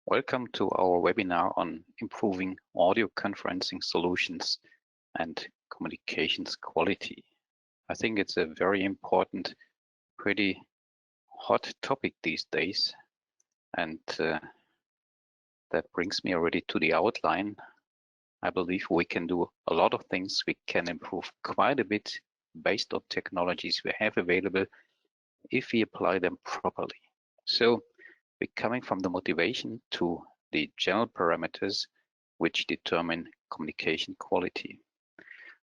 Welcome to our webinar on improving audio conferencing solutions and communications quality. I think it's a very important, pretty hot topic these days. And that brings me already to the outline. I believe we can do a lot of things. We can improve quite a bit based on technologies we have available if we apply them properly. So we're coming from the motivation to the general parameters which determine communication quality.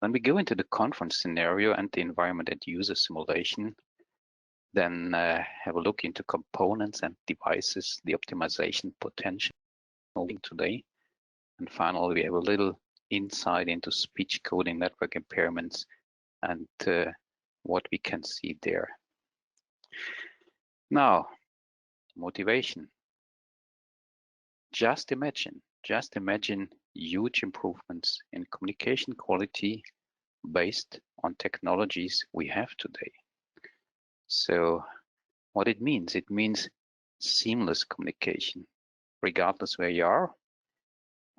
When we go into the conference scenario and the environment and user simulation, then have a look into components and devices, the optimization potential moving today. And finally, we have a little insight into speech coding network impairments and what we can see there. Now, motivation. Just imagine huge improvements in communication quality based on technologies we have today. So what it means seamless communication, regardless where you are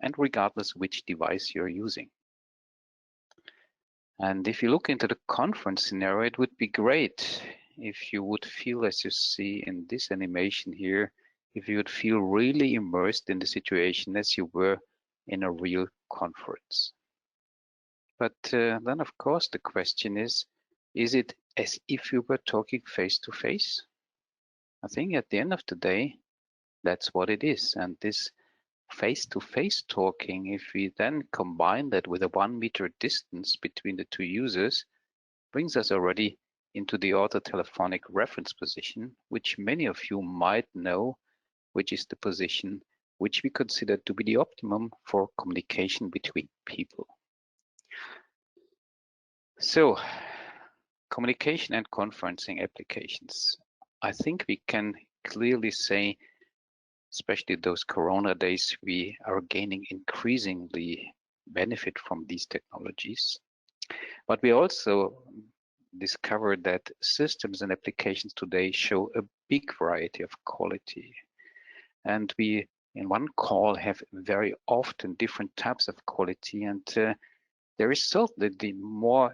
and regardless which device you're using. And if you look into the conference scenario, it would be great if you would feel, as you see in this animation here, if you would feel really immersed in the situation as you were in a real conference. But then, of course, the question is it as if you were talking face to face? I think at the end of the day, that's what it is. And this face-to-face talking, if we then combine that with a 1 meter distance between the two users, brings us already into the orthotelephonic reference position, which many of you might know, which is the position which we consider to be the optimum for communication between people. So, communication and conferencing applications. I think we can clearly say, especially those Corona days, we are gaining increasingly benefit from these technologies. But we also discovered that systems and applications today show a big variety of quality. And we, in one call, have very often different types of quality. And there is certainly the more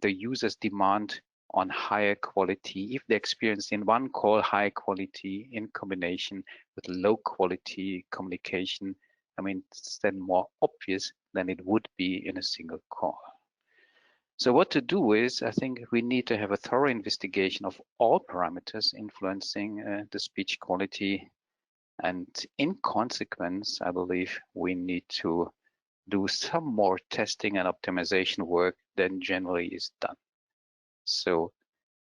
the users demand on higher quality, if they experience in one call high quality in combination with low quality communication, I mean, it's then more obvious than it would be in a single call. So what to do is, I think we need to have a thorough investigation of all parameters influencing the speech quality. And in consequence, I believe we need to do some more testing and optimization work than generally is done. So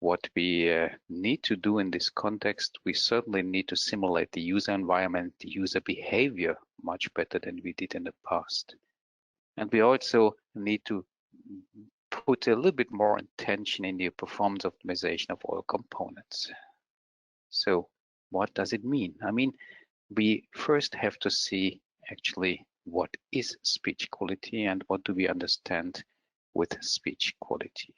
what we need to do in this context, we certainly need to simulate the user environment, the user behavior much better than we did in the past. And we also need to put a little bit more attention in the performance optimization of all components. So what does it mean? I mean, we first have to see actually what is speech quality and what do we understand with speech quality.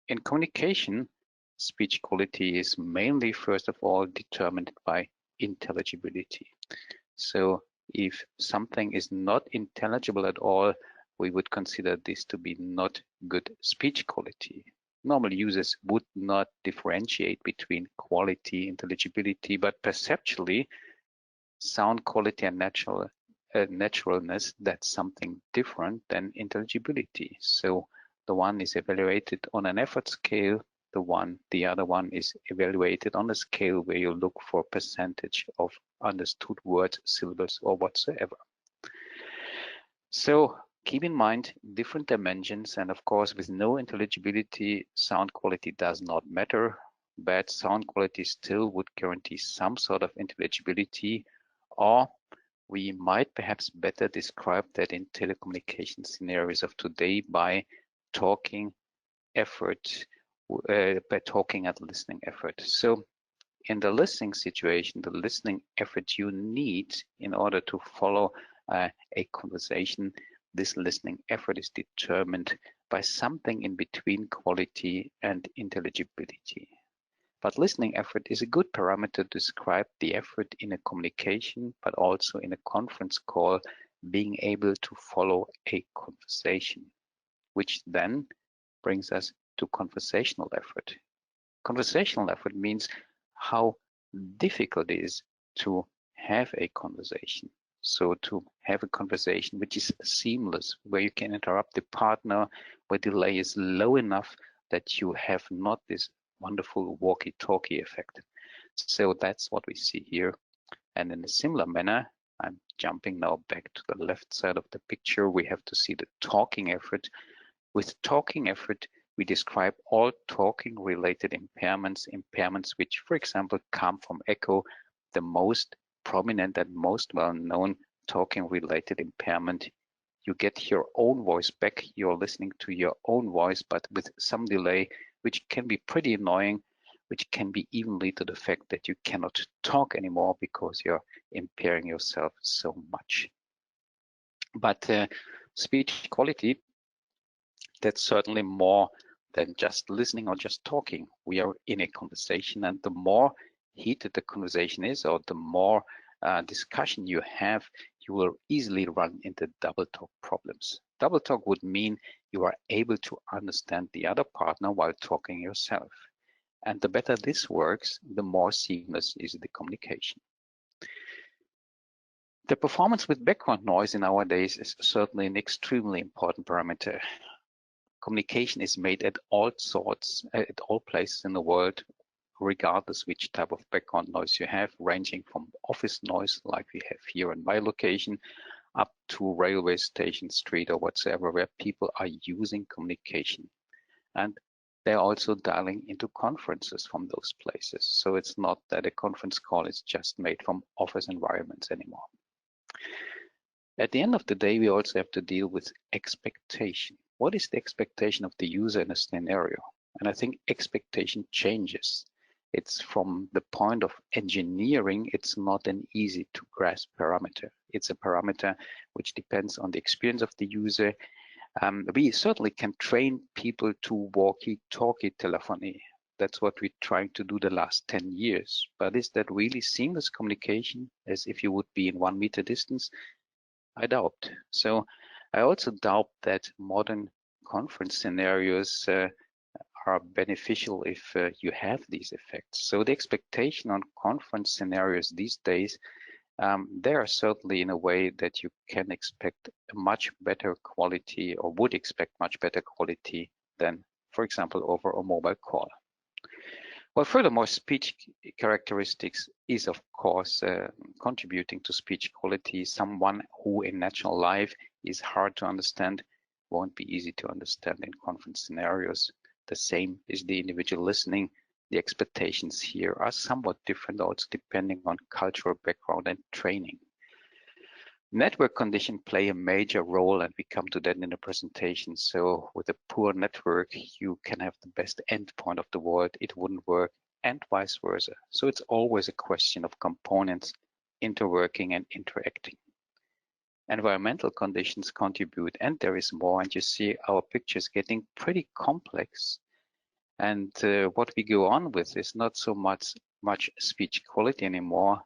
In communication, speech quality is mainly, first of all, determined by intelligibility. So if something is not intelligible at all, we would consider this to be not good speech quality. Normal users would not differentiate between quality, intelligibility, but perceptually, sound quality and naturalness, that's something different than intelligibility. So the one is evaluated on an effort scale, the other one is evaluated on a scale where you look for percentage of understood words, syllables, or whatsoever. So keep in mind different dimensions, and of course with no intelligibility, sound quality does not matter. Bad sound quality still would guarantee some sort of intelligibility, or we might perhaps better describe that in telecommunication scenarios of today by talking effort, by talking and listening effort. So in the listening situation, the listening effort you need in order to follow a conversation, this listening effort is determined by something in between quality and intelligibility. But listening effort is a good parameter to describe the effort in a communication, but also in a conference call, being able to follow a conversation, which then brings us to conversational effort. Conversational effort means how difficult it is to have a conversation. So to have a conversation which is seamless, where you can interrupt the partner, where delay is low enough that you have not this wonderful walkie-talkie effect. So that's what we see here. And in a similar manner, I'm jumping now back to the left side of the picture, we have to see the talking effort. With talking effort, we describe all talking related impairments which, for example, come from echo. The most prominent and most well-known talking related impairment, you get your own voice back, you're listening to your own voice, but with some delay, which can be pretty annoying, which can be even lead to the fact that you cannot talk anymore because you're impairing yourself so much. But speech quality, that's certainly more than just listening or just talking. We are in a conversation, and the more heated the conversation is, or the more discussion you have, you will easily run into double talk problems. Double talk would mean you are able to understand the other partner while talking yourself. And the better this works, the more seamless is the communication. The performance with background noise in our days is certainly an extremely important parameter. Communication is made at all sorts, at all places in the world, regardless which type of background noise you have, ranging from office noise like we have here in my location, up to railway station, street, or whatsoever, where people are using communication. And they're also dialing into conferences from those places. So it's not that a conference call is just made from office environments anymore. At the end of the day, we also have to deal with expectation. What is the expectation of the user in a scenario? And I think expectation changes. It's from the point of engineering, it's not an easy to grasp parameter. It's a parameter which depends on the experience of the user. We certainly can train people to walkie-talkie telephony. That's what we're trying to do the last 10 years. But is that really seamless communication as if you would be in 1 meter distance? I doubt. So I also doubt that modern conference scenarios are beneficial if you have these effects. So the expectation on conference scenarios these days, they are certainly in a way that you can expect a much better quality, or would expect much better quality than, for example, over a mobile call. Well, furthermore, speech characteristics is, of course, contributing to speech quality. Someone who in natural life is hard to understand won't be easy to understand in conference scenarios. The same is the individual listening. The expectations here are somewhat different, also depending on cultural background and training. Network conditions play a major role, and we come to that in the presentation. So with a poor network, you can have the best endpoint of the world, it wouldn't work, and vice versa. So it's always a question of components interworking and interacting. Environmental conditions contribute, and there is more, and you see our pictures getting pretty complex. And what we go on with is not so much speech quality anymore.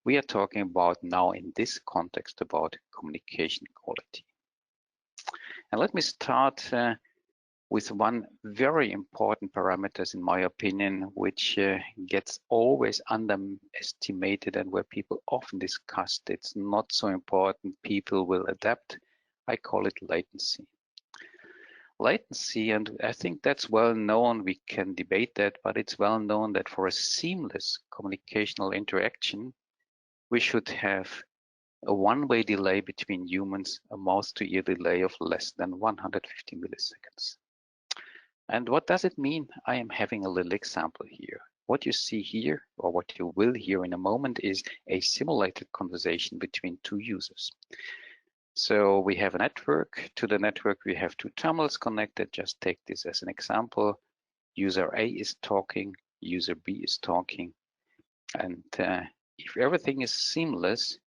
We are talking about now in this context about communication quality. And let me start with one very important parameter, in my opinion, which gets always underestimated and where people often discuss it's not so important, people will adapt. I call it latency. Latency, and I think that's well known, we can debate that, but it's well known that for a seamless communicational interaction, we should have a one-way delay between humans, a mouse-to-ear delay of less than 150 milliseconds. And what does it mean? I am having a little example here. What you see here, or what you will hear in a moment, is a simulated conversation between two users. So we have a network. To the network, we have two terminals connected. Just take this as an example. User A is talking, user B is talking. And if everything is seamless,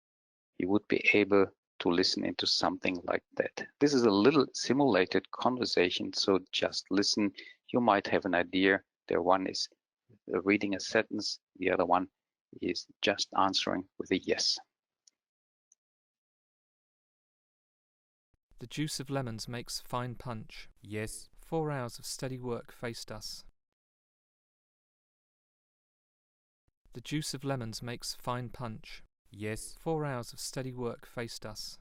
you would be able to listen into something like that. This is a little simulated conversation, so just listen. You might have an idea. There one is reading a sentence, the other one is just answering with a yes. The juice of lemons makes fine punch. Yes. 4 hours of steady work faced us. The juice of lemons makes fine punch. Yes. 4 hours of steady work faced us.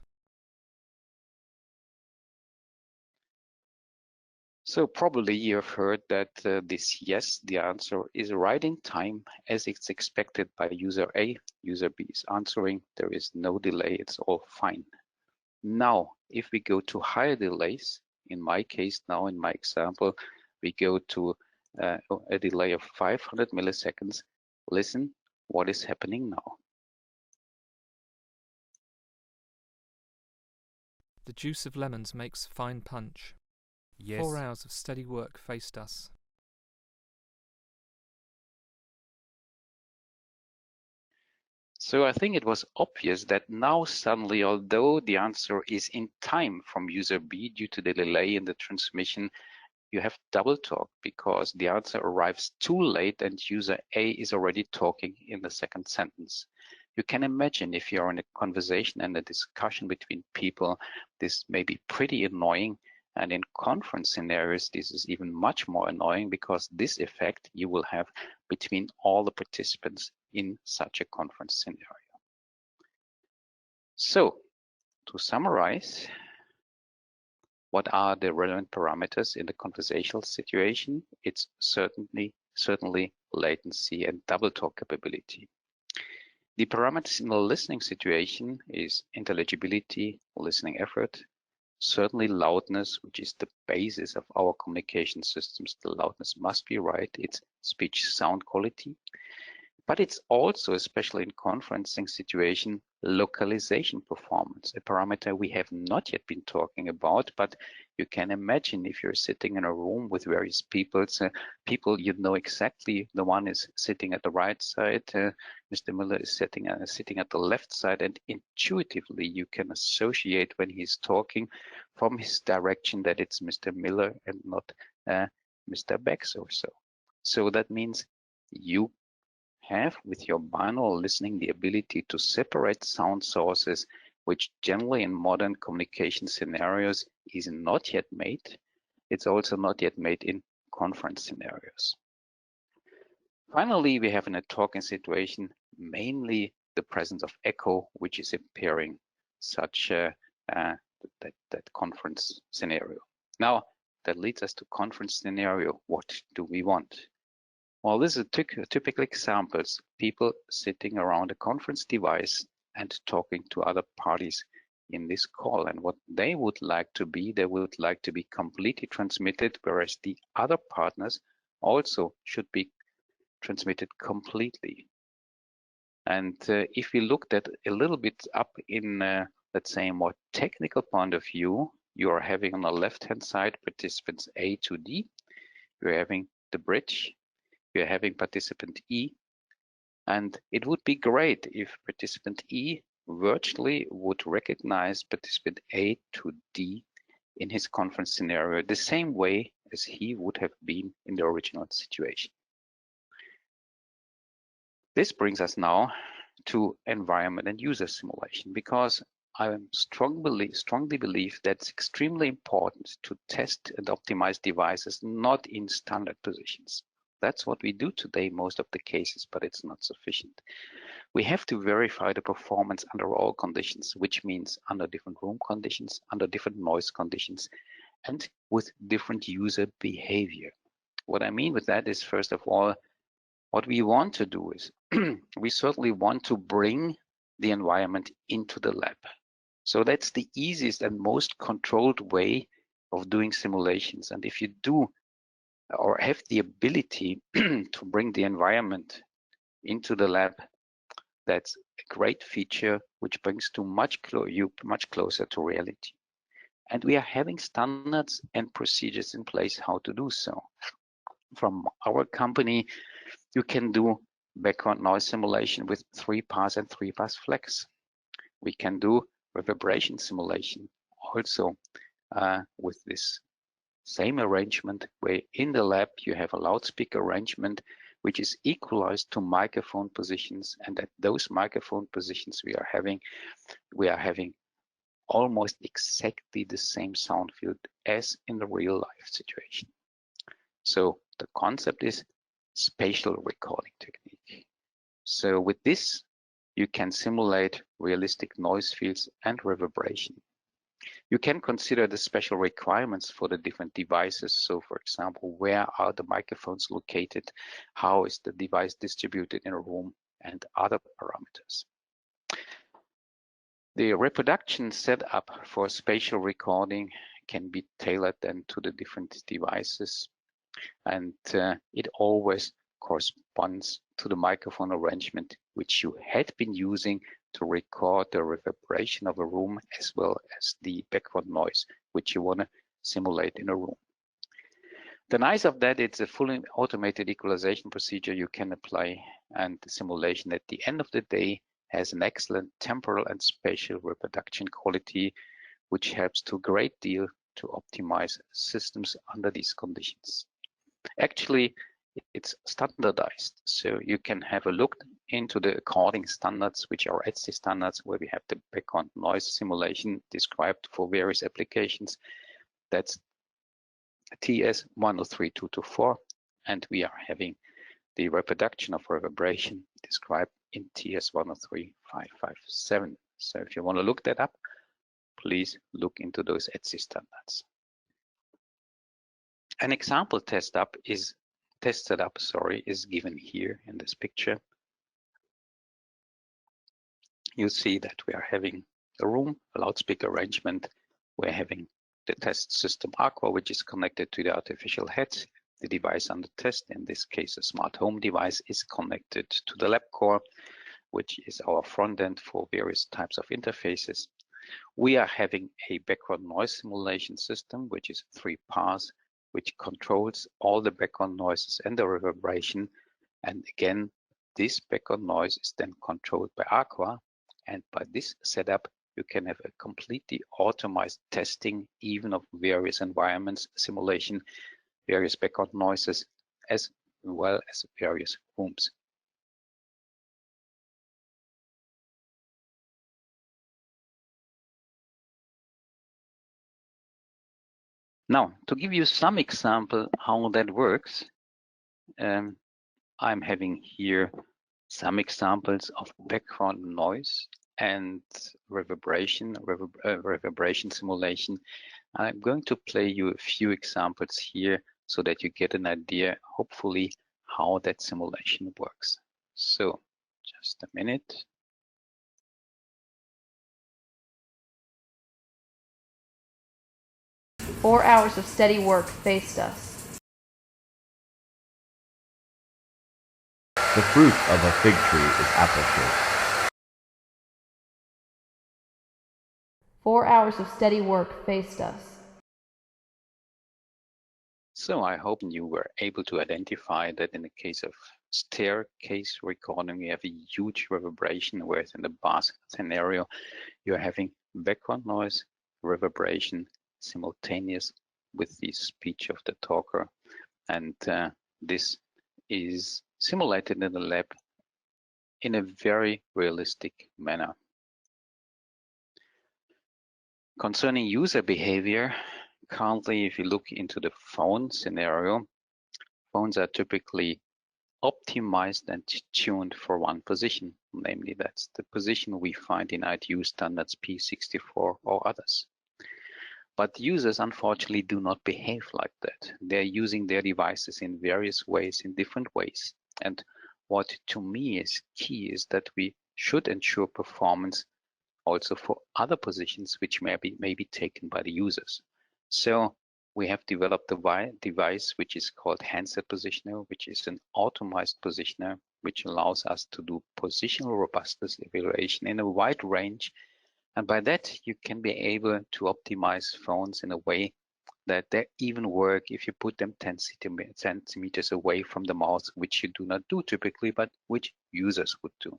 So probably you have heard that this yes, the answer is right in time as it's expected by user A. User B is answering. There is no delay. It's all fine. Now, if we go to higher delays, in my case now, in my example, we go to a delay of 500 milliseconds. Listen, what is happening now? The juice of lemons makes fine punch. Yes. 4 hours of steady work faced us. So I think it was obvious that now suddenly, although the answer is in time from user B due to the delay in the transmission, you have double talk because the answer arrives too late and user A is already talking in the second sentence. You can imagine if you're in a conversation and a discussion between people, this may be pretty annoying. And in conference scenarios, this is even much more annoying because this effect you will have between all the participants in such a conference scenario. So to summarize, what are the relevant parameters in the conversational situation? It's certainly latency and double talk capability. The parameters in the listening situation is intelligibility, listening effort, certainly loudness, which is the basis of our communication systems. The loudness must be right. It's speech sound quality. But it's also, especially in conferencing situation, localization performance, a parameter we have not yet been talking about, but you can imagine if you're sitting in a room with various people, you know exactly the one is sitting at the right side, Mr. Miller is sitting at the left side, and intuitively you can associate when he's talking from his direction that it's Mr. Miller and not Mr. Bex or so. So that means you have with your binaural listening the ability to separate sound sources, which generally in modern communication scenarios is not yet made. It's also not yet made in conference scenarios. Finally, we have in a talking situation mainly the presence of echo, which is impairing such that conference scenario. Now, that leads us to conference scenario. What do we want? Well, this is typical examples, people sitting around a conference device and talking to other parties in this call. And what they would like to be completely transmitted, whereas the other partners also should be transmitted completely. And if we looked at a little bit up in, let's say, a more technical point of view, you are having on the left-hand side participants A to D. You're having the bridge. We're having participant E, and it would be great if participant E virtually would recognize participant A to D in his conference scenario the same way as he would have been in the original situation. This brings us now to environment and user simulation, because I strongly believe that it's extremely important to test and optimize devices not in standard positions. That's what we do today, most of the cases, but it's not sufficient. We have to verify the performance under all conditions, which means under different room conditions, under different noise conditions, and with different user behavior. What I mean with that is, first of all, what we want to do is we certainly want to bring the environment into the lab. So that's the easiest and most controlled way of doing simulations. And if you do or have the ability to bring the environment into the lab, that's a great feature which brings you much closer to reality. And we are having standards and procedures in place how to do so. From our company, you can do background noise simulation with 3-pass and 3-pass flex. We can do reverberation simulation also with this same arrangement, where in the lab you have a loudspeaker arrangement which is equalized to microphone positions, and at those microphone positions we are having almost exactly the same sound field as in the real life situation. So the concept is spatial recording technique. So with this, you can simulate realistic noise fields and reverberation. You can consider the special requirements for the different devices. So for example, where are the microphones located? How is the device distributed in a room, and other parameters. The reproduction setup for spatial recording can be tailored then to the different devices, and it always corresponds to the microphone arrangement which you had been using to record the reverberation of a room, as well as the background noise which you want to simulate in a room. The nice of that, it's a fully automated equalization procedure you can apply, and the simulation at the end of the day has an excellent temporal and spatial reproduction quality, which helps to a great deal to optimize systems under these conditions. Actually, it's standardized, so you can have a look into the according standards, which are ETSI standards, where we have the background noise simulation described for various applications. That's TS 103224, and we are having the reproduction of reverberation described in TS 103557. So if you want to look that up, please look into those ETSI standards. An example test setup is given here in this picture. You see that we are having a room, a loudspeaker arrangement. We're having the test system Aqua, which is connected to the artificial head. The device under test, in this case a smart home device, is connected to the lab core, which is our front end for various types of interfaces. We are having a background noise simulation system, which is 3 parts, which controls all the background noises and the reverberation. And again, this background noise is then controlled by Aqua. And by this setup, you can have a completely automated testing, even of various environments, simulation, various background noises, as well as various rooms. Now, to give you some example how that works, I'm having here some examples of background noise and reverberation simulation. I'm going to play you a few examples here so that you get an idea, hopefully, how that simulation works. So, just a minute. "4 hours of steady work faced us. The fruit of a fig tree is apple shaped. 4 hours of steady work faced us." So I hope you were able to identify that in the case of staircase recording, we have a huge reverberation, whereas in the bass scenario, you're having background noise, reverberation, simultaneous with the speech of the talker. And this is simulated in the lab in a very realistic manner. Concerning user behavior, currently, if you look into the phone scenario, phones are typically optimized and tuned for one position, namely that's the position we find in ITU standards P64 or others. But users unfortunately do not behave like that. They're using their devices in various ways, in different ways. And what to me is key is that we should ensure performance also for other positions which may be taken by the users. So we have developed a device which is called handset positioner, which is an automized positioner, which allows us to do positional robustness evaluation in a wide range. And by that, you can be able to optimize phones in a way that they even work if you put them 10 centimeters away from the mouth, which you do not do typically, but which users would do.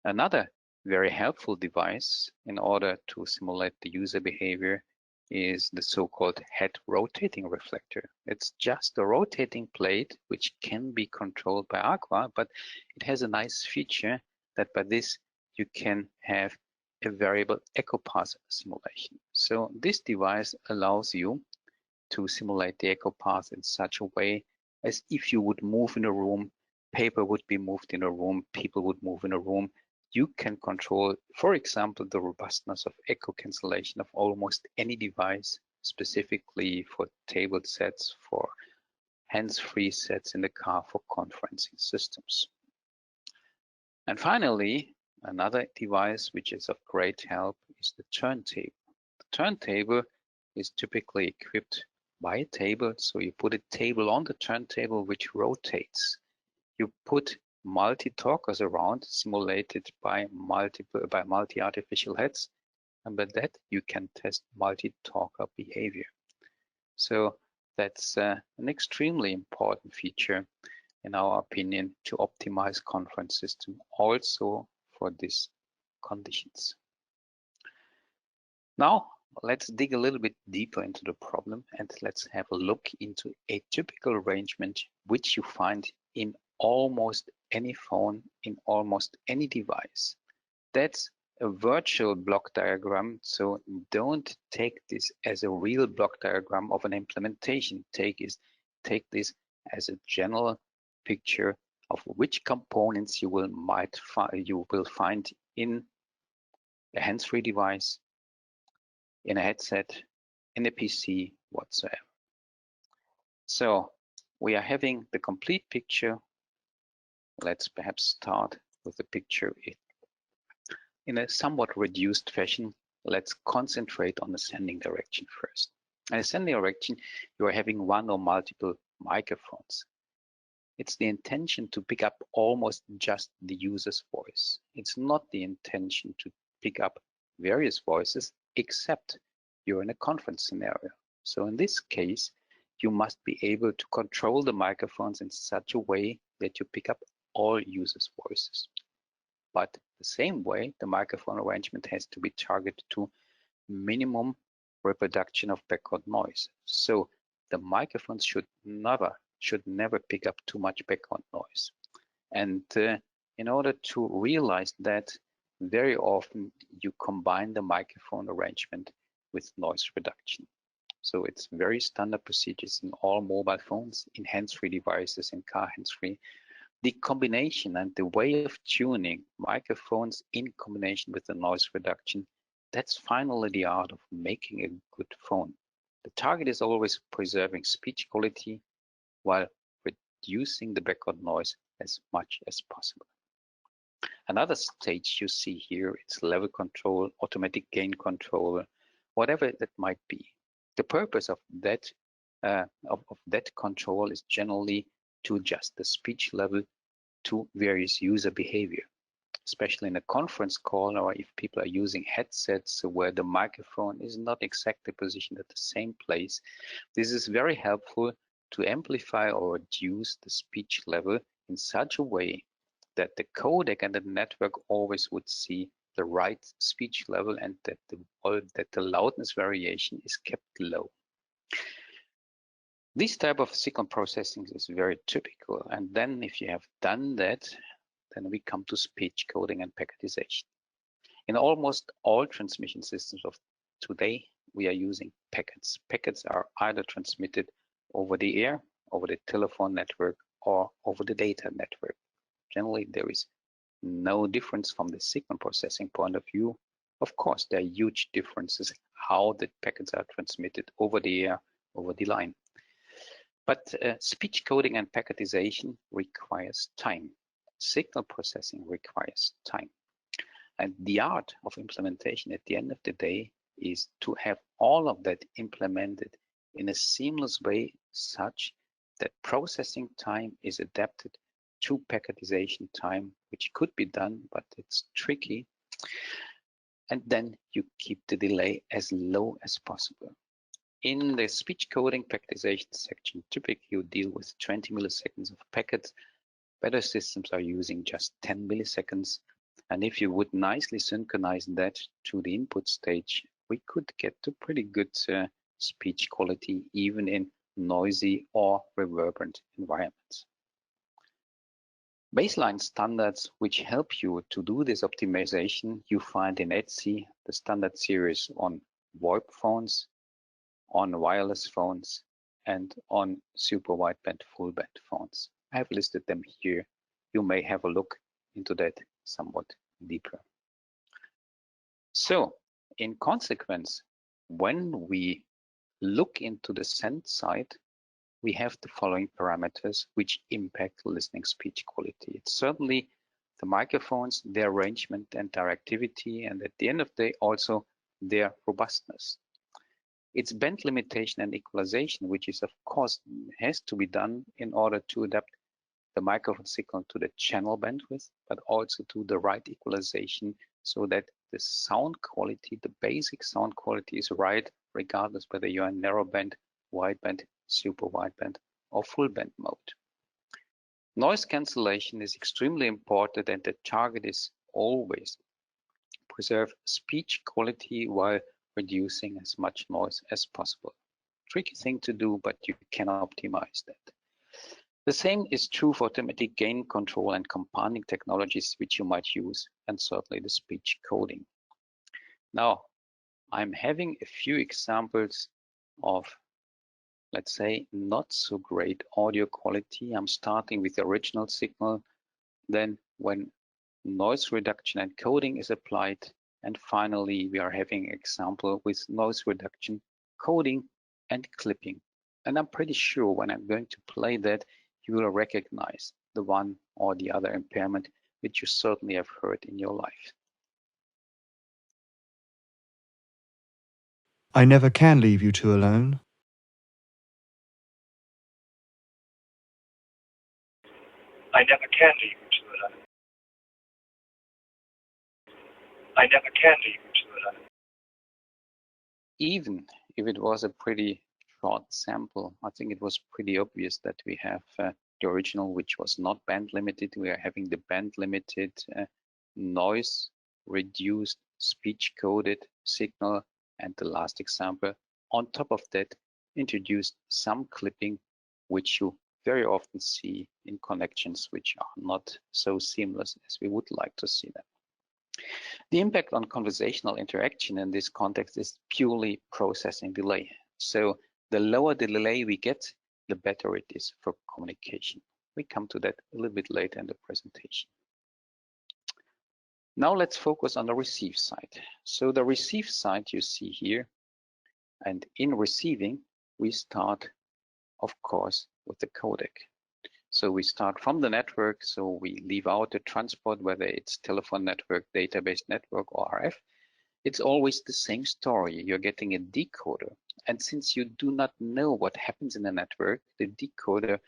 Another very helpful device in order to simulate the user behavior is the so-called head rotating reflector. It's just a rotating plate which can be controlled by Aqua, but it has a nice feature that by this you can have a variable echo path simulation. So this device allows you to simulate the echo path in such a way as if you would move in a room, paper would be moved in a room, people would move in a room. You can control, for example, the robustness of echo cancellation of almost any device, specifically for table sets, for hands-free sets in the car, for conferencing systems. And finally, another device which is of great help is the turntable. The turntable is typically equipped by a table. So you put a table on the turntable which rotates. You put multi-talkers around, simulated by multi-artificial heads, and by that you can test multi-talker behavior. So that's an extremely important feature, in our opinion, to optimize conference system also for these conditions. Now, let's dig a little bit deeper into the problem and let's have a look into a typical arrangement which you find in almost any phone, in almost any device. That's a virtual block diagram, so don't take this as a real block diagram of an implementation. Take this as a general picture of which components you will find in a hands-free device, in a headset, in a PC, whatsoever. So we are having the complete picture. Let's perhaps start with the picture in a somewhat reduced fashion. Let's concentrate on the sending direction first. In the sending direction, you are having one or multiple microphones. It's the intention to pick up almost just the user's voice. It's not the intention to pick up various voices, except you're in a conference scenario. So in this case, you must be able to control the microphones in such a way that you pick up all users' voices. But the same way, the microphone arrangement has to be targeted to minimum reproduction of background noise. So the microphones should never pick up too much background noise. And in order to realize that, very often you combine the microphone arrangement with noise reduction. So it's very standard procedures in all mobile phones, in hands-free devices, in car hands-free. The combination and the way of tuning microphones in combination with the noise reduction, that's finally the art of making a good phone. The target is always preserving speech quality while reducing the background noise as much as possible. Another stage you see here, it's level control, automatic gain control, whatever that might be. The purpose of that control is generally to adjust the speech level to various user behavior, especially in a conference call or if people are using headsets where the microphone is not exactly positioned at the same place. This is very helpful to amplify or reduce the speech level in such a way that the codec and the network always would see the right speech level and that the loudness variation is kept low. This type of signal processing is very typical. And then if you have done that, then we come to speech coding and packetization. In almost all transmission systems of today, we are using packets. Packets are either transmitted over the air, over the telephone network, or over the data network. Generally, there is no difference from the signal processing point of view. Of course, there are huge differences how the packets are transmitted over the air, over the line. But speech coding and packetization requires time. Signal processing requires time. And the art of implementation at the end of the day is to have all of that implemented in a seamless way such that processing time is adapted to packetization time, which could be done, but it's tricky. And then you keep the delay as low as possible. In the speech coding packetization section, typically you deal with 20 milliseconds of packets. Better systems are using just 10 milliseconds. And if you would nicely synchronize that to the input stage, we could get to pretty good speech quality even in noisy or reverberant environments. Baseline standards which help you to do this optimization you find in ETSI, the standard series on VoIP phones, on wireless phones, and on super wideband full band phones. I have listed them here. You may have a look into that somewhat deeper. So in consequence, when we look into the send side, we have the following parameters which impact listening speech quality. It's certainly the microphones, their arrangement and directivity, and at the end of the day also their robustness. It's band limitation and equalization, which is of course has to be done in order to adapt the microphone signal to the channel bandwidth, but also to the right equalization so that the sound quality, the basic sound quality is right, regardless whether you're in narrow band, wideband, super wideband, or full band mode. Noise cancellation is extremely important, and the target is always preserve speech quality while reducing as much noise as possible. Tricky thing to do, but you can optimize that. The same is true for automatic gain control and compounding technologies which you might use, and certainly the speech coding. Now, I'm having a few examples of, let's say, not so great audio quality. I'm starting with the original signal, then when noise reduction and coding is applied, and finally we are having an example with noise reduction, coding, and clipping. And I'm pretty sure when I'm going to play that, you will recognize the one or the other impairment which you certainly have heard in your life. I never can leave you two alone. I never can leave you two alone. I never can leave you two alone. Even if it was a pretty short sample, I think it was pretty obvious that we have the original, which was not band limited. We are having the band limited noise reduced speech coded signal, and the last example on top of that introduced some clipping, which you very often see in connections which are not so seamless as we would like to see them. The impact on conversational interaction in this context is purely processing delay. So the lower the delay we get, the better it is for communication. We come to that a little bit later in the presentation. Now let's focus on the receive side. So the receive side you see here, and in receiving, we start, of course, with the codec. So we start from the network, so we leave out the transport, whether it's telephone network, database network, or RF. It's always the same story. You're getting a decoder. And since you do not know what happens in the network, the decoder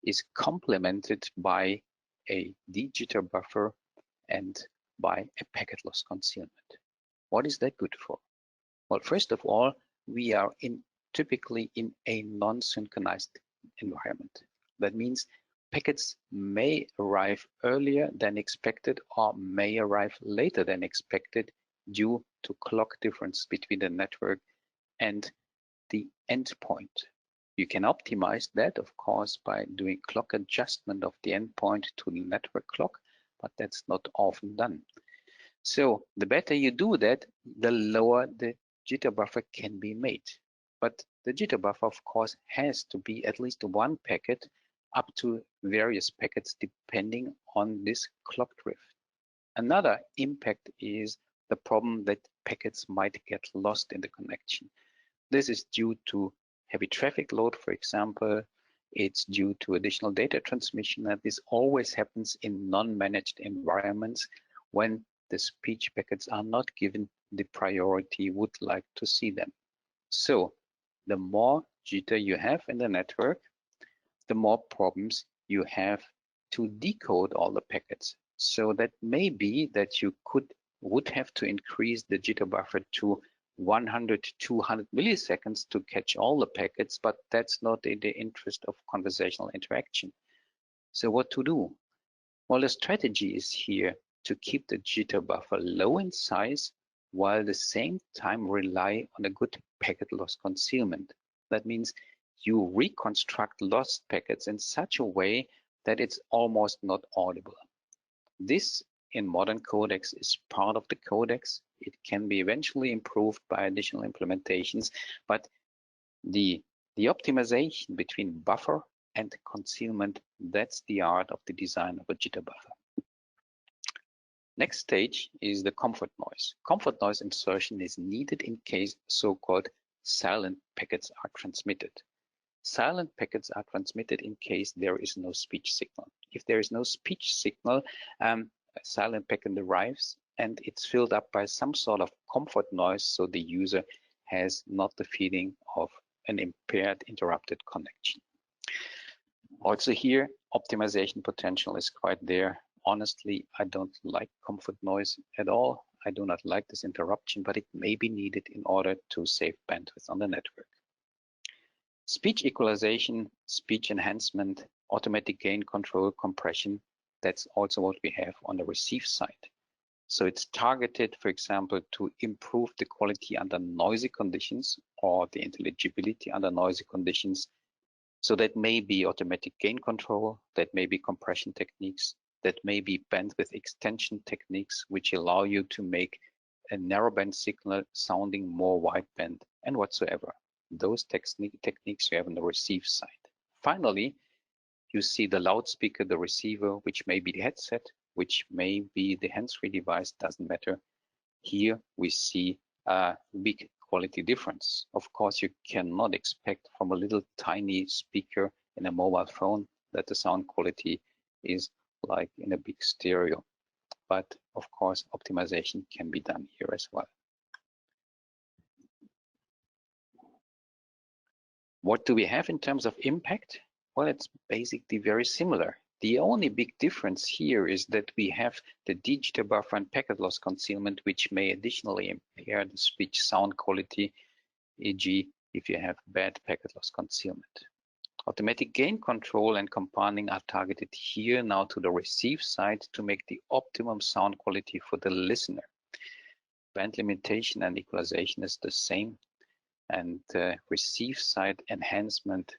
is complemented by a de-jitter buffer and by a packet loss concealment. What is that good for? Well, first of all, we are typically in a non-synchronized environment. That means packets may arrive earlier than expected or may arrive later than expected due to clock difference between the network and the endpoint. You can optimize that, of course, by doing clock adjustment of the endpoint to the network clock, but that's not often done. So the better you do that, the lower the jitter buffer can be made. But the jitter buffer, of course, has to be at least one packet up to various packets depending on this clock drift. Another impact is the problem that packets might get lost in the connection. This is due to heavy traffic load, for example. It's due to additional data transmission, and this always happens in non-managed environments when the speech packets are not given the priority you would like to see them. So the more jitter you have in the network, the more problems you have to decode all the packets. So that may be that you would have to increase the jitter buffer to 100 to 200 milliseconds to catch all the packets, but that's not in the interest of conversational interaction. So what to do? Well, the strategy is here to keep the jitter buffer low in size, while at the same time rely on a good packet loss concealment. That means you reconstruct lost packets in such a way that it's almost not audible. This in modern codecs is part of the codecs. It can be eventually improved by additional implementations, but the optimization between buffer and concealment, that's the art of the design of a jitter buffer. Next stage is the comfort noise. Comfort noise insertion is needed in case so-called silent packets are transmitted. Silent packets are transmitted in case there is no speech signal. If there is no speech signal, a silent packet arrives and it's filled up by some sort of comfort noise, so the user has not the feeling of an impaired, interrupted connection. Also here, optimization potential is quite there. Honestly, I don't like comfort noise at all. I do not like this interruption, but it may be needed in order to save bandwidth on the network. Speech equalization, speech enhancement, automatic gain control, compression, that's also what we have on the receive side. So it's targeted, for example, to improve the quality under noisy conditions or the intelligibility under noisy conditions. So that may be automatic gain control, that may be compression techniques, that may be bandwidth extension techniques, which allow you to make a narrowband signal sounding more wideband and whatsoever. Those techniques you have on the receive side. Finally, you see the loudspeaker, the receiver, which may be the headset, which may be the hands-free device, doesn't matter. Here we see a big quality difference. Of course, you cannot expect from a little tiny speaker in a mobile phone that the sound quality is like in a big stereo. But of course, optimization can be done here as well. What do we have in terms of impact? Well, it's basically very similar. The only big difference here is that we have the de-jitter buffer and packet loss concealment, which may additionally impair the speech sound quality, e.g. if you have bad packet loss concealment. Automatic gain control and compounding are targeted here now to the receive side to make the optimum sound quality for the listener. Band limitation and equalization is the same, and receive side enhancement,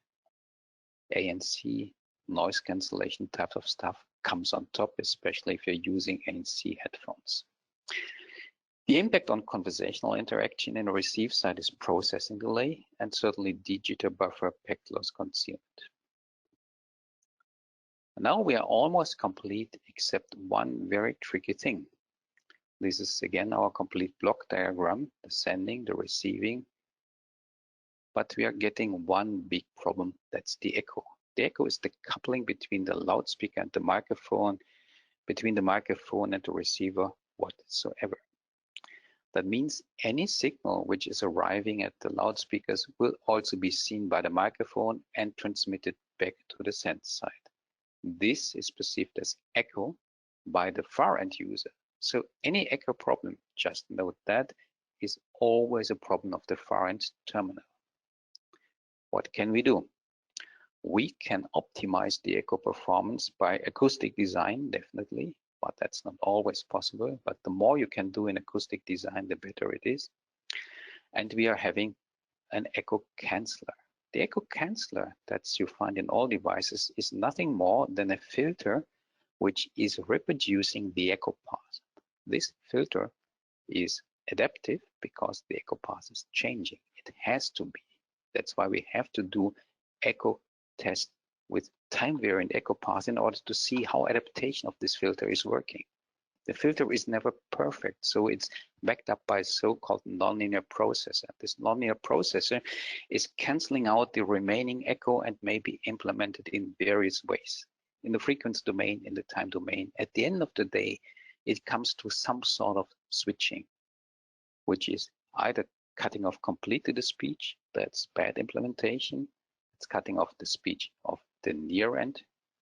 ANC, noise cancellation type of stuff comes on top, especially if you're using ANC headphones. The impact on conversational interaction in the receive side is processing delay and certainly de-jitter buffer packet loss concealment. Now we are almost complete except one very tricky thing. This is again our complete block diagram, the sending, the receiving, but we are getting one big problem, that's the echo. The echo is the coupling between the loudspeaker and the microphone, between the microphone and the receiver whatsoever. That means any signal which is arriving at the loudspeakers will also be seen by the microphone and transmitted back to the send side. This is perceived as echo by the far end user. So any echo problem, just note that, is always a problem of the far end terminal. What can we do? We can optimize the echo performance by acoustic design, definitely, but that's not always possible. But the more you can do in acoustic design, the better it is. And we are having an echo canceller. The echo canceller that you find in all devices is nothing more than a filter which is reproducing the echo path. This filter is adaptive because the echo path is changing. It has to be. That's why we have to do echo test with time variant echo path in order to see how adaptation of this filter is working. The filter is never perfect, so it's backed up by a so-called nonlinear processor. This nonlinear processor is canceling out the remaining echo and may be implemented in various ways. In the frequency domain, in the time domain. At the end of the day, it comes to some sort of switching, which is either cutting off completely the speech, that's bad implementation. It's cutting off the speech of the near end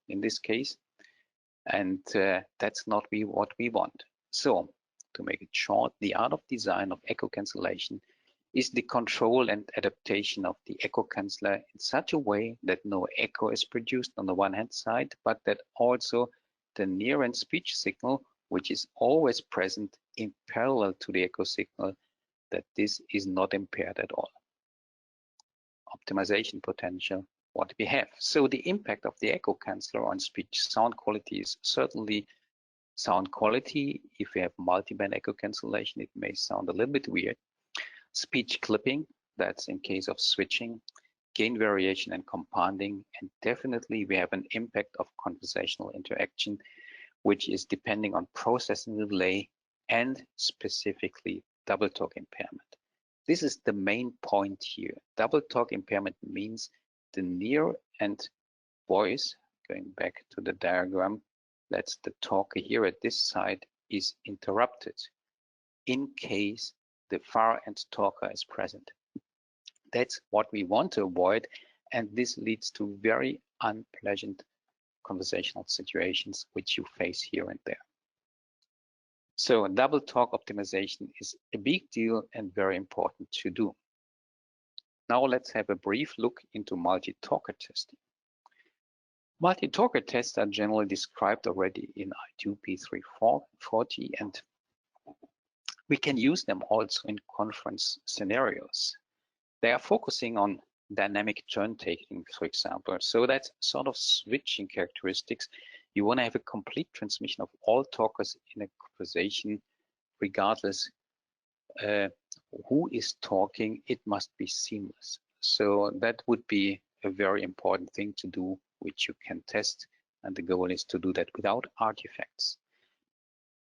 in this case, and that's not what we want. So to make it short, the art of design of echo cancellation is the control and adaptation of the echo canceller in such a way that no echo is produced on the one hand side, but that also the near end speech signal, which is always present, in parallel to the echo signal, that this is not impaired at all. Optimization potential, what we have. So the impact of the echo canceller on speech sound quality is certainly sound quality. If we have multiband echo cancellation, it may sound a little bit weird. Speech clipping, that's in case of switching, gain variation and compounding, and definitely we have an impact of conversational interaction, which is depending on processing delay and specifically double talk impairment. This is the main point here. Double talk impairment means the near end voice, going back to the diagram, that's the talker here at this side, is interrupted in case the far end talker is present. That's what we want to avoid, and this leads to very unpleasant conversational situations which you face here and there. So double talk optimization is a big deal and very important to do. Now let's have a brief look into multi-talker testing. Multi-talker tests are generally described already in ITU P340, and we can use them also in conference scenarios. They are focusing on dynamic turn taking, for example. So that's sort of switching characteristics. You want to have a complete transmission of all talkers in a conversation, regardless who is talking, it must be seamless. So that would be a very important thing to do, which you can test. And the goal is to do that without artifacts.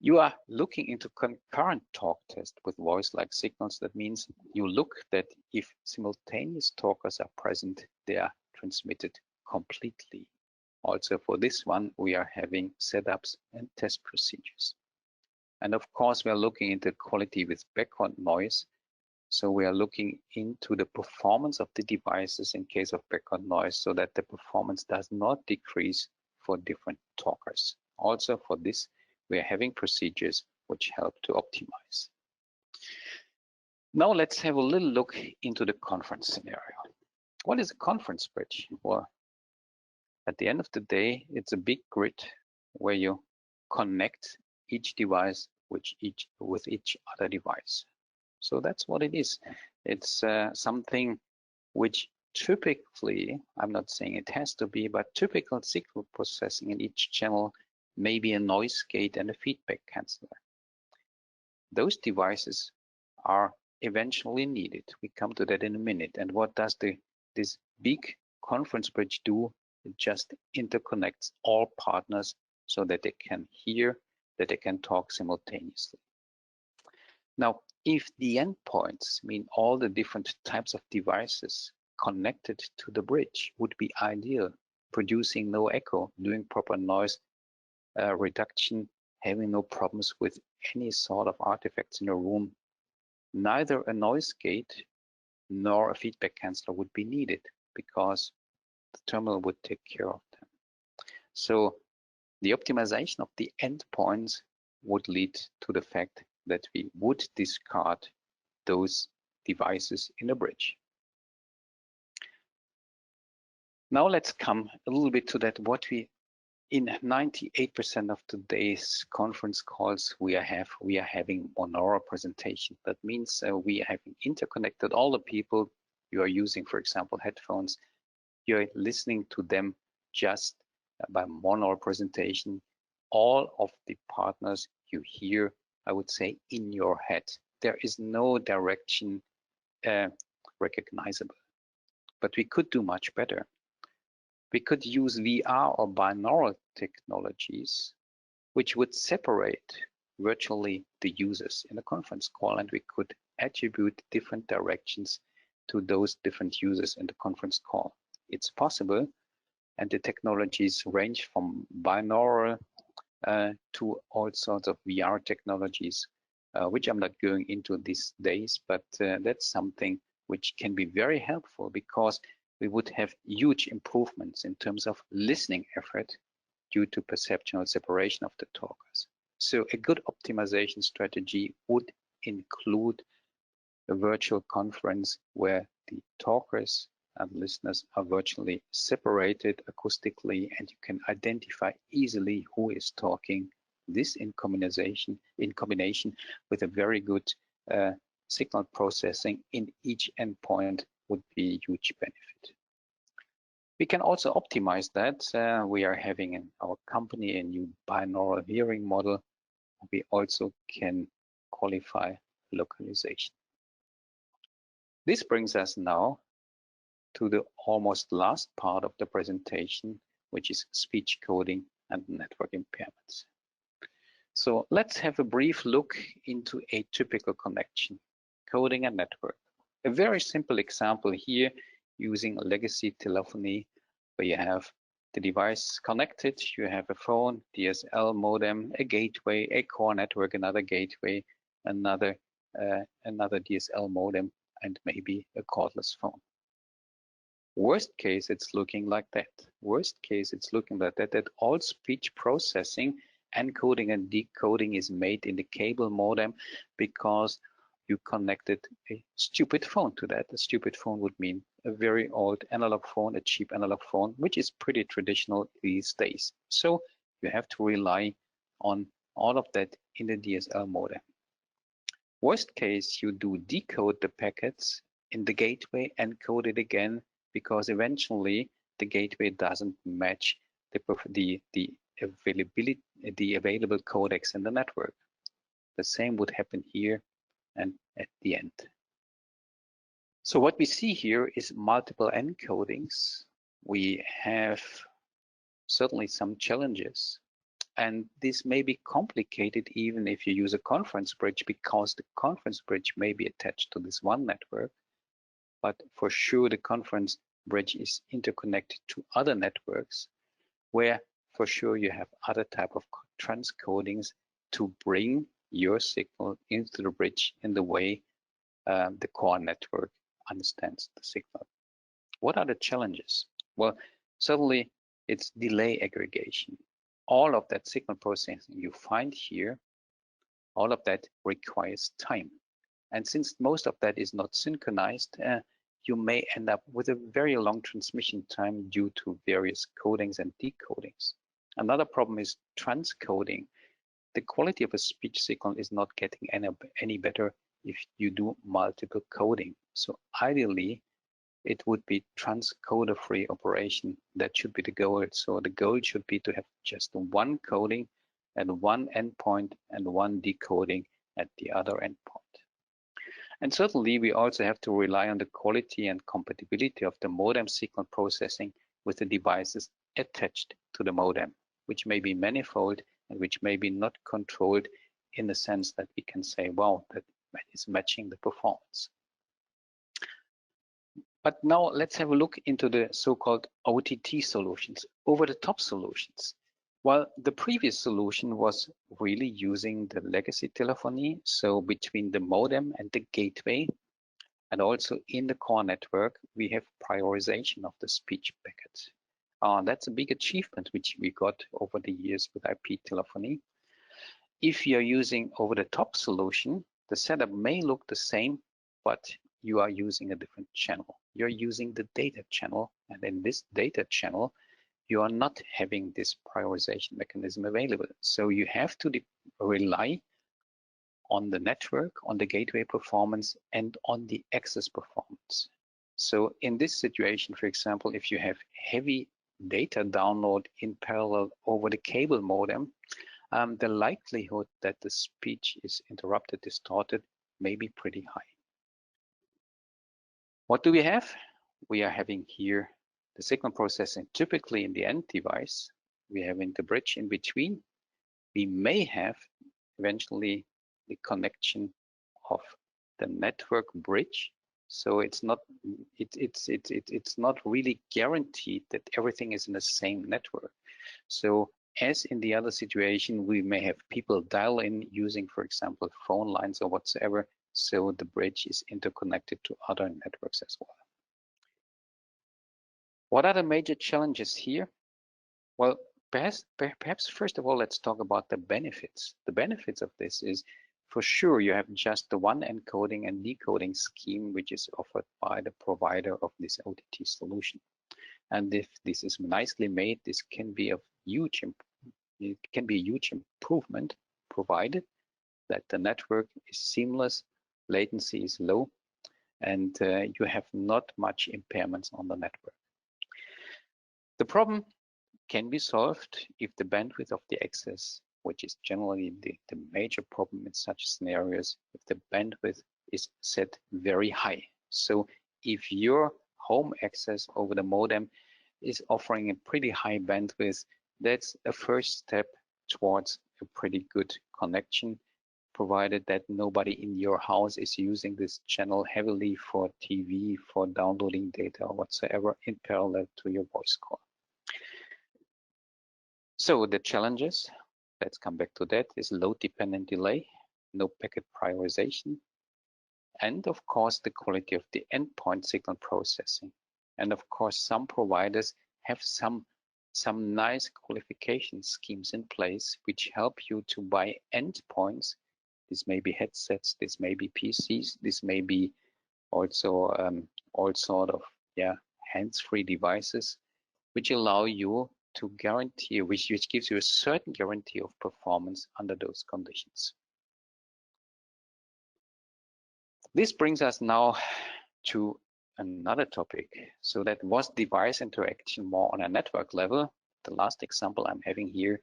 You are looking into concurrent talk test with voice-like signals. That means you look that if simultaneous talkers are present, they are transmitted completely. Also for this one, we are having setups and test procedures. And of course, we are looking into quality with background noise. So we are looking into the performance of the devices in case of background noise so that the performance does not decrease for different talkers. Also for this, we are having procedures which help to optimize. Now let's have a little look into the conference scenario. What is a conference bridge? Well, at the end of the day, it's a big grid where you connect each device with each other device. So that's what it is. It's something which typically, I'm not saying it has to be, but typical signal processing in each channel may be a noise gate and a feedback canceller. Those devices are eventually needed. We come to that in a minute. And what does this big conference bridge do? It just interconnects all partners so that they can hear, that they can talk simultaneously. Now, if the endpoints mean all the different types of devices connected to the bridge would be ideal, producing no echo, doing proper noise reduction, having no problems with any sort of artifacts in a room, neither a noise gate nor a feedback canceller would be needed because the terminal would take care of them. So the optimization of the endpoints would lead to the fact that we would discard those devices in a bridge. Now let's come a little bit to that what we in 98% of today's conference calls we are having monaural presentation. That means we are having interconnected all the people you are using, for example, headphones. You're listening to them just by monaural presentation. All of the partners you hear, I would say, in your head. There is no direction recognizable, but we could do much better. We could use VR or binaural technologies, which would separate virtually the users in a conference call, and we could attribute different directions to those different users in the conference call. It's possible, and the technologies range from binaural to all sorts of VR technologies, which I'm not going into these days, but that's something which can be very helpful because we would have huge improvements in terms of listening effort due to perceptual separation of the talkers. So a good optimization strategy would include a virtual conference where the talkers and listeners are virtually separated acoustically, and you can identify easily who is talking This in combination with a very good signal processing in each endpoint would be a huge benefit. We can also optimize that. We are having in our company a new binaural hearing model. We also can qualify localization. This brings us now to the almost last part of the presentation, which is speech coding and network impairments. So let's have a brief look into a typical connection, coding and network. A very simple example here using legacy telephony, where you have the device connected, you have a phone, DSL modem, a gateway, a core network, another gateway, another DSL modem, and maybe a cordless phone. Worst case, it's looking like that. Worst case, it's looking like that, that all speech processing, encoding and decoding is made in the cable modem because you connected a stupid phone to that. A stupid phone would mean a very old analog phone, a cheap analog phone, which is pretty traditional these days. So you have to rely on all of that in the DSL modem. Worst case, you do decode the packets in the gateway and code it again, because eventually the gateway doesn't match the available codecs in the network. The same would happen here and at the end. So what we see here is multiple encodings. We have certainly some challenges, and this may be complicated even if you use a conference bridge, because the conference bridge may be attached to this one network, but for sure the conference bridge is interconnected to other networks where for sure you have other type of transcodings to bring your signal into the bridge in the way the core network understands the signal. What are the challenges? Well, certainly it's delay aggregation. All of that signal processing you find here, all of that requires time. And since most of that is not synchronized, you may end up with a very long transmission time due to various codings and decodings. Another problem is transcoding. The quality of a speech signal is not getting any better if you do multiple coding. So ideally, it would be transcoder-free operation. That should be the goal. So the goal should be to have just one coding at one endpoint and one decoding at the other endpoint. And certainly, we also have to rely on the quality and compatibility of the modem signal processing with the devices attached to the modem, which may be manifold and which may be not controlled in the sense that we can say, wow, that is matching the performance. But now let's have a look into the so-called OTT solutions, over-the-top solutions. Well, the previous solution was really using the legacy telephony, so between the modem and the gateway, and also in the core network, we have prioritization of the speech packets. That's a big achievement which we got over the years with IP telephony. If you're using over-the-top solution, the setup may look the same, but you are using a different channel. You're using the data channel, and in this data channel, you are not having this prioritization mechanism available. So you have to rely on the network, on the gateway performance, and on the access performance. So in this situation, for example, if you have heavy data download in parallel over the cable modem, the likelihood that the speech is interrupted, distorted, may be pretty high. What do we have? We are having here the signal processing typically in the end device. We have in the bridge in between. We may have eventually the connection of the network bridge. So it's not really guaranteed that everything is in the same network. So as in the other situation, we may have people dial in using, for example, phone lines or whatsoever. So the bridge is interconnected to other networks as well. What are the major challenges here? Well, perhaps first of all, let's talk about the benefits. The benefits of this is, for sure, you have just the one encoding and decoding scheme, which is offered by the provider of this OTT solution. And if this is nicely made, this can be of huge It can be a huge improvement provided that the network is seamless, latency is low, and you have not much impairments on the network. The problem can be solved if the bandwidth of the access, which is generally the major problem in such scenarios, if the bandwidth is set very high. So if your home access over the modem is offering a pretty high bandwidth, that's a first step towards a pretty good connection, provided that nobody in your house is using this channel heavily for TV, for downloading data or whatsoever in parallel to your voice call. So the challenges, let's come back to that, is load-dependent delay, no packet prioritization, and of course the quality of the endpoint signal processing. And of course some providers have some nice qualification schemes in place which help you to buy endpoints. This may be headsets, this may be PCs, this may be also all sort of hands-free devices which allow you to guarantee, which gives you a certain guarantee of performance under those conditions. This brings us now to another topic. So that was device interaction more on a network level. The last example I'm having here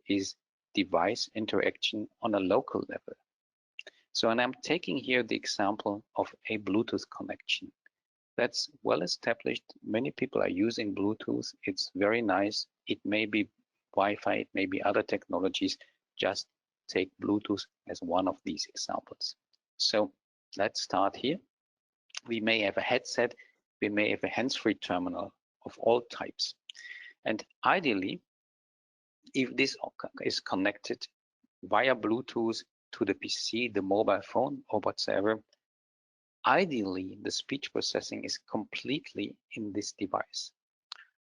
is device interaction on a local level. So, and I'm taking here the example of a Bluetooth connection. That's well established. Many people are using Bluetooth. It's very nice. It may be Wi-Fi, it may be other technologies. Just take Bluetooth as one of these examples. So let's start here. We may have a headset, we may have a hands-free terminal of all types. And ideally, if this is connected via Bluetooth to the PC, the mobile phone, or whatsoever, ideally the speech processing is completely in this device.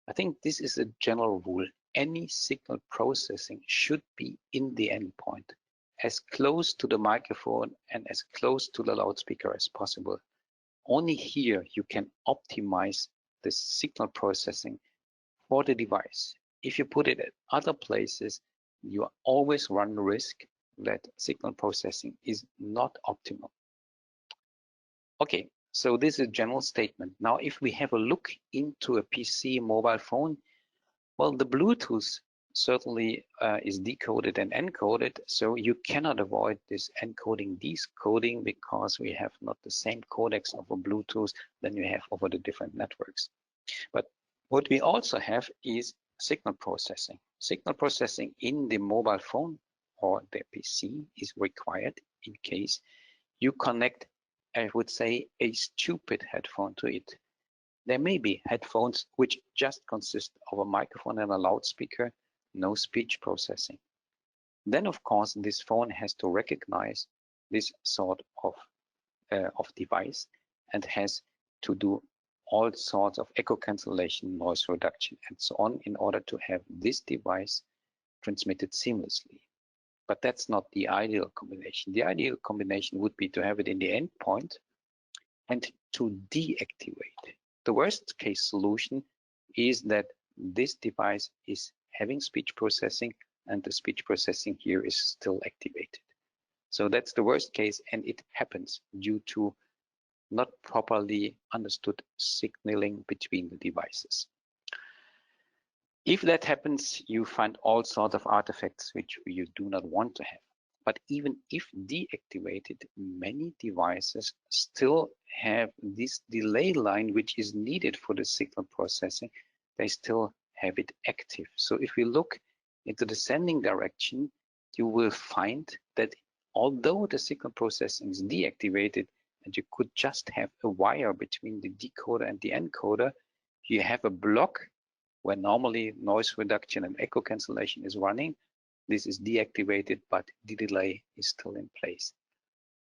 I think this is a general rule. Any signal processing should be in the endpoint, as close to the microphone and as close to the loudspeaker as possible. Only here you can optimize the signal processing for the device. If you put it at other places, you always run the risk that signal processing is not optimal. Okay, so this is a general statement. Now, if we have a look into a PC mobile phone, well, the Bluetooth certainly is decoded and encoded, so you cannot avoid this encoding decoding because we have not the same codecs over Bluetooth than you have over the different networks. But what we also have is signal processing. Signal processing in the mobile phone or the PC is required in case you connect, I would say, a stupid headphone to it. There may be headphones which just consist of a microphone and a loudspeaker, no speech processing. Then, of course, this phone has to recognize this sort of device and has to do all sorts of echo cancellation, noise reduction, and so on in order to have this device transmitted seamlessly. But that's not the ideal combination. The ideal combination would be to have it in the endpoint and to deactivate. The worst case solution is that this device is having speech processing and the speech processing here is still activated. So that's the worst case, and it happens due to not properly understood signaling between the devices. If that happens, you find all sorts of artifacts which you do not want to have. But even if deactivated, many devices still have this delay line which is needed for the signal processing. They still have it active. So if we look into the sending direction, you will find that although the signal processing is deactivated and you could just have a wire between the decoder and the encoder, you have a block where normally noise reduction and echo cancellation is running. This is deactivated, but the delay is still in place.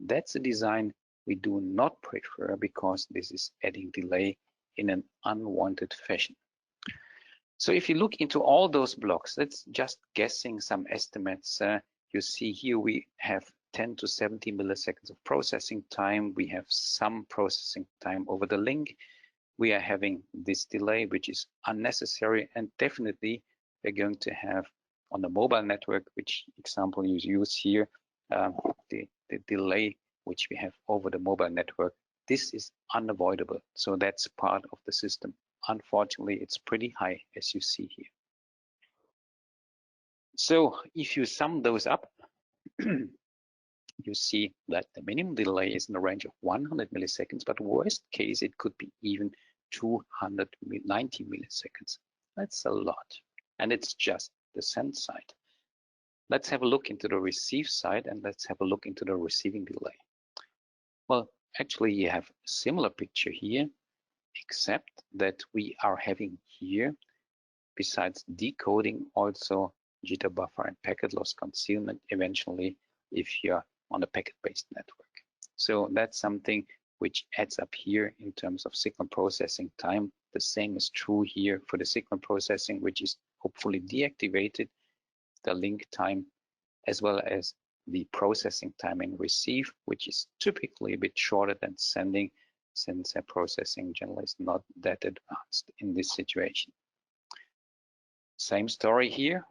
That's a design we do not prefer because this is adding delay in an unwanted fashion. So if you look into all those blocks, that's just guessing some estimates. You see here we have 10 to 70 milliseconds of processing time. We have some processing time over the link. We are having this delay, which is unnecessary, and definitely we're going to have on the mobile network, which example you use here, the delay which we have over the mobile network, this is unavoidable. So that's part of the system. Unfortunately, it's pretty high, as you see here. So if you sum those up, you see that the minimum delay is in the range of 100 milliseconds, but worst case, it could be even 290 milliseconds. That's a lot. And it's just the send side. Let's have a look into the receive side, and let's have a look into the receiving delay. Well, actually, you have a similar picture here, except that we are having here, besides decoding, also jitter buffer and packet loss concealment eventually if you're on a packet-based network. So that's something which adds up here in terms of signal processing time. The same is true here for the signal processing, which is hopefully deactivated, the link time, as well as the processing time in receive, which is typically a bit shorter than sending, since processing generally is not that advanced in this situation. Same story here.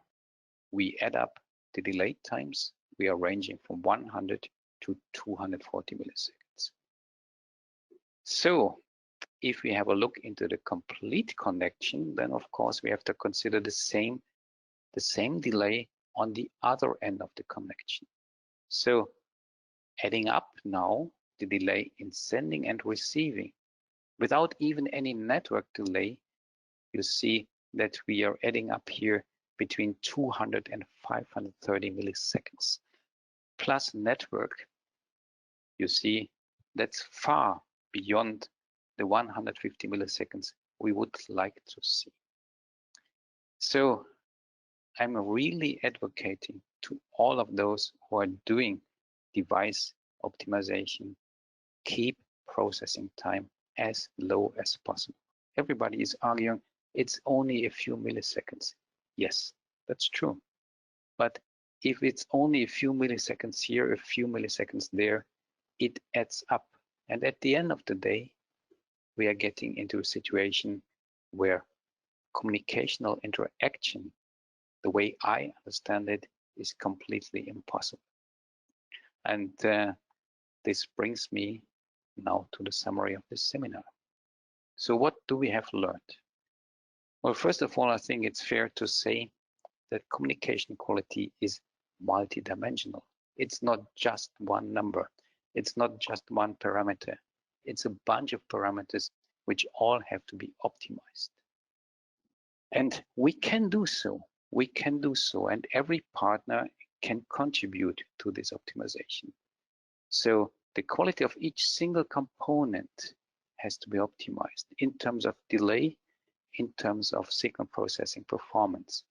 We add up the delay times. We are ranging from 100 to 240 milliseconds. So if we have a look into the complete connection, then of course we have to consider the same delay on the other end of the connection. So adding up now the delay in sending and receiving without even any network delay, you see that we are adding up here between 200 and 530 milliseconds. Plus network, you see that's far beyond the 150 milliseconds we would like to see. So I'm really advocating to all of those who are doing device optimization, keep processing time as low as possible. Everybody is arguing it's only a few milliseconds. Yes, that's true. But if it's only a few milliseconds here, a few milliseconds there, it adds up. And at the end of the day, we are getting into a situation where communicational interaction, the way I understand it, is completely impossible. And this brings me now to the summary of this seminar. So what do we have learned? Well, first of all, I think it's fair to say that communication quality is multidimensional. It's not just one number. It's not just one parameter. It's a bunch of parameters which all have to be optimized. And we can do so. We can do so. And every partner can contribute to this optimization. So the quality of each single component has to be optimized in terms of delay, in terms of signal processing performance.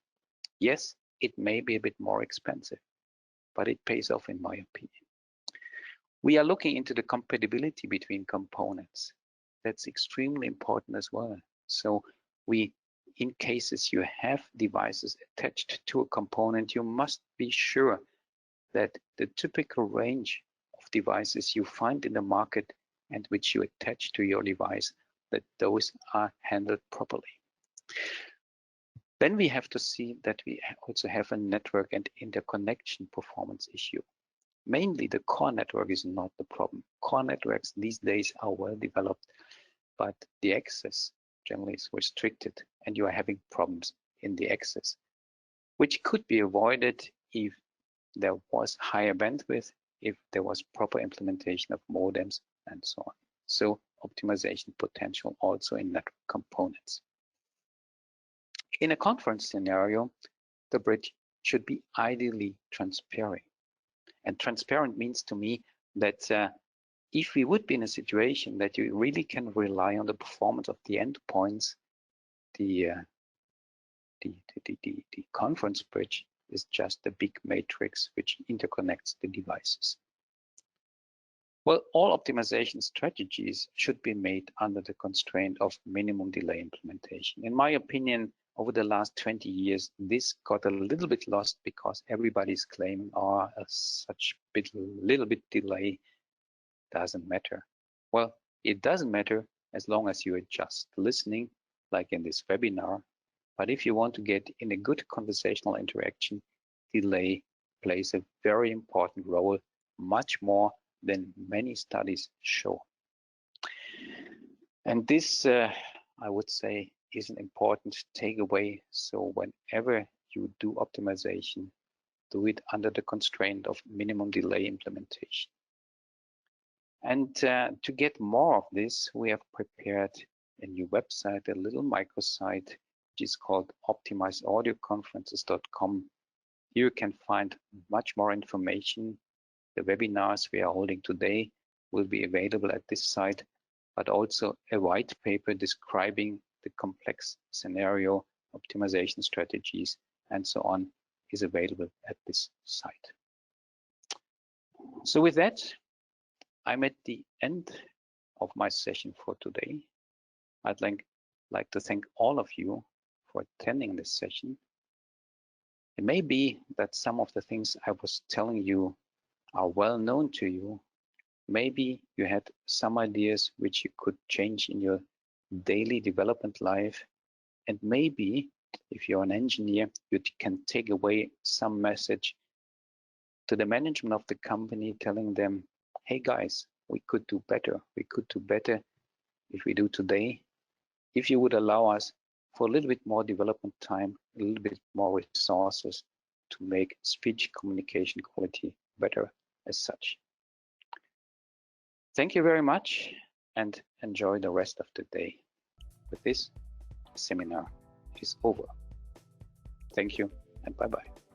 Yes, it may be a bit more expensive, but it pays off in my opinion. We are looking into the compatibility between components. That's extremely important as well. So in cases you have devices attached to a component, you must be sure that the typical range of devices you find in the market and which you attach to your device, that those are handled properly. Then we have to see that we also have a network and interconnection performance issue. Mainly the core network is not the problem. Core networks these days are well developed, but the access generally is restricted and you are having problems in the access, which could be avoided if there was higher bandwidth, if there was proper implementation of modems and so on. So optimization potential also in network components. In a conference scenario, the bridge should be ideally transparent. And transparent means to me that if we would be in a situation that you really can rely on the performance of the endpoints, the conference bridge is just a big matrix which interconnects the devices. Well, all optimization strategies should be made under the constraint of minimum delay implementation. In my opinion, over the last 20 years, this got a little bit lost because everybody's claiming, oh, such little bit delay doesn't matter. Well, it doesn't matter as long as you are just listening, like in this webinar, But if you want to get in a good conversational interaction, delay plays a very important role, much more than many studies show. And this, I would say, is an important takeaway. So whenever you do optimization, do it under the constraint of minimum delay implementation. And to get more of this, we have prepared a new website, a little microsite, which is called optimizeaudioconferences.com. Here you can find much more information. The webinars we are holding today will be available at this site, but also a white paper describing the complex scenario, optimization strategies, and so on is available at this site. So with that, I'm at the end of my session for today. I'd like to thank all of you for attending this session. It may be that some of the things I was telling you are well known to you. Maybe you had some ideas which you could change in your daily development life. And maybe if you're an engineer, you can take away some message to the management of the company telling them, hey guys, we could do better. We could do better if we do today. If you would allow us for a little bit more development time, a little bit more resources to make speech communication quality better as such. Thank you very much and enjoy the rest of the day. With this, the seminar is over. Thank you and bye-bye.